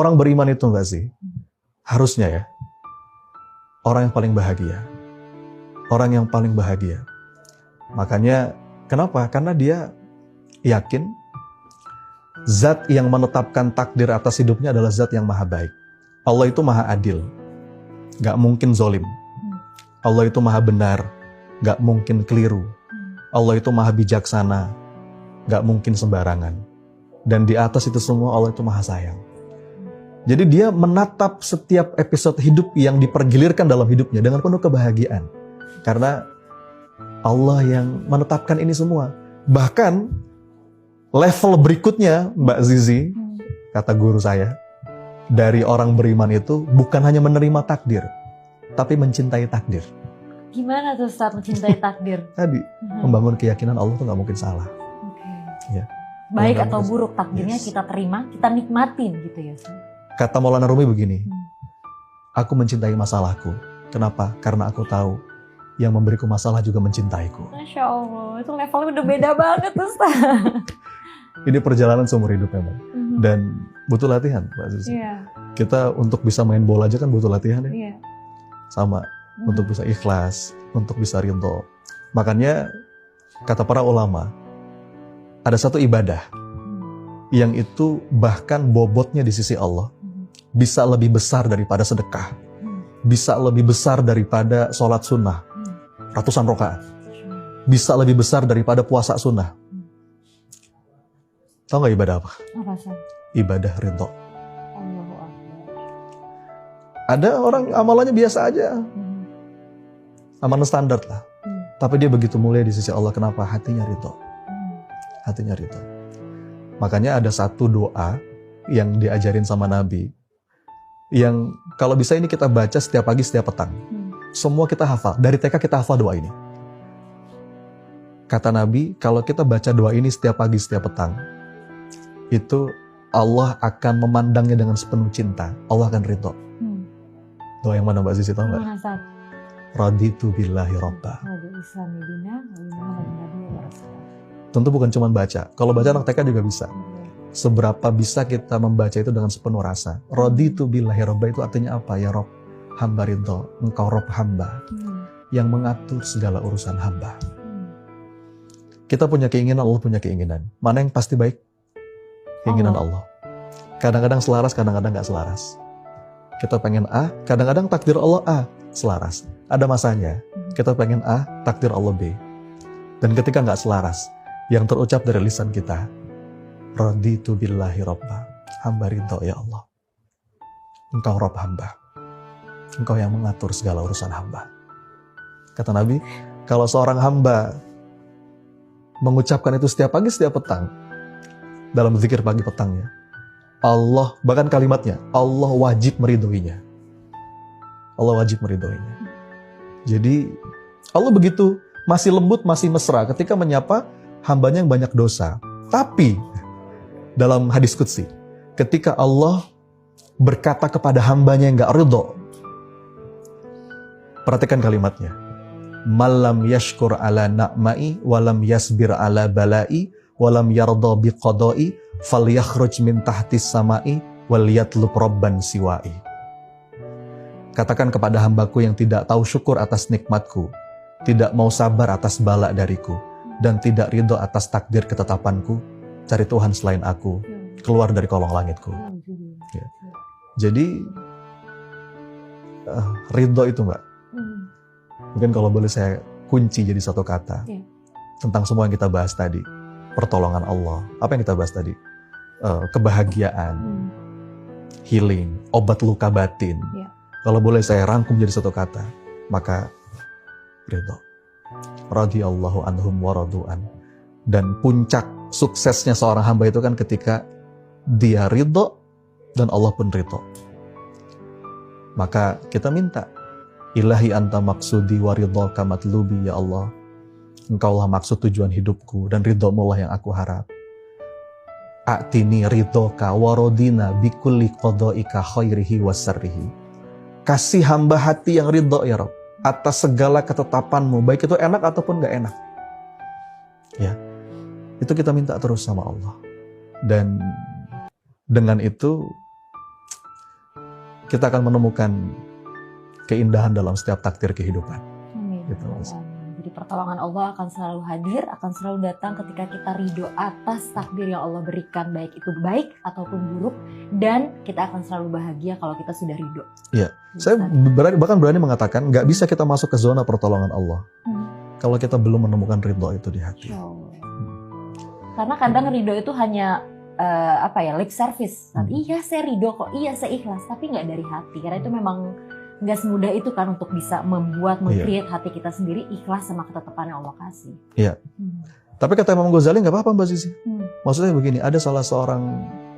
Orang beriman itu enggak sih? Harusnya ya. Orang yang paling bahagia. Orang yang paling bahagia. Makanya, kenapa? Karena dia yakin zat yang menetapkan takdir atas hidupnya adalah zat yang maha baik. Allah itu maha adil. Gak mungkin zolim. Allah itu maha benar. Gak mungkin keliru. Allah itu maha bijaksana. Gak mungkin sembarangan. Dan di atas itu semua Allah itu maha sayang. Jadi dia menatap setiap episode hidup yang dipergilirkan dalam hidupnya dengan penuh kebahagiaan. Karena Allah yang menetapkan ini semua. Bahkan level berikutnya, Mbak Zizi, kata guru saya, dari orang beriman itu bukan hanya menerima takdir, tapi mencintai takdir. Gimana tuh saat mencintai takdir? Tadi, membangun keyakinan Allah tuh gak mungkin salah. Okay. Ya. Baik atau buruk takdirnya kita terima, kita nikmatin gitu ya. Kata Maulana Rumi begini, aku mencintai masalahku. Kenapa? Karena aku tahu yang memberiku masalah juga mencintaiku. Masya Allah, itu levelnya udah beda banget Ustaz. Ini perjalanan seumur hidup memang. Dan butuh latihan, Mbak Zizi. Yeah. Kita untuk bisa main bola aja kan butuh latihan ya. Yeah. Sama, untuk bisa ikhlas, untuk bisa ridho. Makanya, kata para ulama, ada satu ibadah yang itu bahkan bobotnya di sisi Allah bisa lebih besar daripada sedekah, bisa lebih besar daripada sholat sunnah, ratusan rakaat, bisa lebih besar daripada puasa sunnah. Tahu nggak ibadah apa? Apa sih? Ibadah ridho. Ada orang amalannya biasa aja, amalan standar lah, tapi dia begitu mulia di sisi Allah. Kenapa? Hatinya ridho. Hatinya ridho. Makanya ada satu doa yang diajarin sama Nabi, yang kalau bisa ini kita baca setiap pagi, setiap petang. Semua kita hafal. Dari TK kita hafal doa ini. Kata Nabi, kalau kita baca doa ini setiap pagi, setiap petang, itu Allah akan memandangnya dengan sepenuh cinta. Allah akan ridho. Doa yang mana Mbak Zizi, tahu nggak? Raditu billahi robba. Tentu bukan cuma baca. Kalau baca anak TK juga bisa. Seberapa bisa kita membaca itu dengan sepenuh rasa. Raditu billahi robba itu artinya apa? Ya Rob, hamba ridho. Engkau Rob hamba yang mengatur segala urusan hamba. Kita punya keinginan, Allah punya keinginan. Mana yang pasti baik? Keinginan Allah. Kadang-kadang selaras, kadang-kadang gak selaras. Kita pengen A, kadang-kadang takdir Allah A, selaras. Ada masanya, kita pengen A, takdir Allah B. Dan ketika gak selaras, yang terucap dari lisan kita, Raditu billahi robba, hamba ridho ya Allah. Engkau Rob hamba. Engkau yang mengatur segala urusan hamba. Kata Nabi, kalau seorang hamba mengucapkan itu setiap pagi, setiap petang, dalam zikir pagi petangnya, Allah, bahkan kalimatnya, Allah wajib meridhoinya. Allah wajib meridhoinya. Jadi, Allah begitu masih lembut, masih mesra ketika menyapa hambanya yang banyak dosa. Tapi, dalam hadis qudsi, ketika Allah berkata kepada hambanya yang gak ridho, perhatikan kalimatnya, malam yashkur ala na'mai walam yasbir ala balai walam yarda biqadai falyakhruj min tahtis samai wal yatlub robban siwai. Katakan kepada hambaku yang tidak tahu syukur atas nikmatku, tidak mau sabar atas bala dariku, dan tidak ridho atas takdir ketetapanku, cari Tuhan selain aku, keluar dari kolong langitku. Ya. Jadi ridho itu Mbak, mungkin kalau boleh saya kunci jadi satu kata tentang semua yang kita bahas tadi. Pertolongan Allah, apa yang kita bahas tadi, kebahagiaan, healing, obat luka batin. Kalau boleh saya rangkum jadi satu kata, maka ridho. Radhiyallahu anhum wa radu'an. Dan puncak suksesnya seorang hamba itu kan ketika dia ridho dan Allah pun ridho. Maka kita minta, Ilahi anta maksudi wa ridhoka matlubi ya Allah. Engkaulah maksud tujuan hidupku dan ridhomu lah yang aku harap. A'tini ridhoka wa rodina bikulli qadha'ika khairihi wa sarrihi. Kasih hamba hati yang ridho ya Rabb atas segala ketetapanmu, baik itu enak ataupun gak enak. Ya, itu kita minta terus sama Allah. Dan dengan itu kita akan menemukan keindahan dalam setiap takdir kehidupan. Amin. Gitu, Mas. Jadi pertolongan Allah akan selalu hadir, akan selalu datang ketika kita ridho atas takdir yang Allah berikan, baik itu baik ataupun buruk, dan kita akan selalu bahagia kalau kita sudah ridho. Iya. Saya bahkan berani mengatakan nggak bisa kita masuk ke zona pertolongan Allah kalau kita belum menemukan ridho itu di hati. Karena kadang ridho itu hanya lip service. Iya saya ridho kok, iya saya ikhlas, tapi nggak dari hati. Karena itu memang nggak semudah itu kan untuk bisa membuat, meng-create hati kita sendiri ikhlas sama ketetapan yang Allah kasih. Iya. Tapi kata Imam Ghazali nggak apa-apa Mbak Sisi. Maksudnya begini, ada salah seorang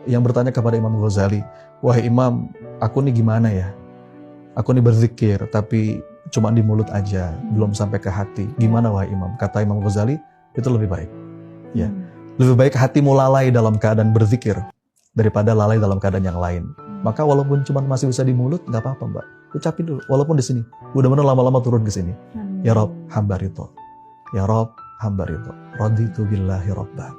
yang bertanya kepada Imam Ghazali, wahai Imam, aku nih gimana ya? Aku nih berzikir, tapi cuma di mulut aja, belum sampai ke hati. Gimana wahai Imam? Kata Imam Ghazali, itu lebih baik. Ya, lebih baik hatimu lalai dalam keadaan berzikir daripada lalai dalam keadaan yang lain. Maka walaupun cuma masih bisa di mulut, nggak apa-apa Mbak. Ucapin dulu, walaupun di sini. Mudah-mudahan lama-lama turun ke sini. Ya Rob, hamba ridho. Ya Rob, hamba ridho. Raditu billahi robban.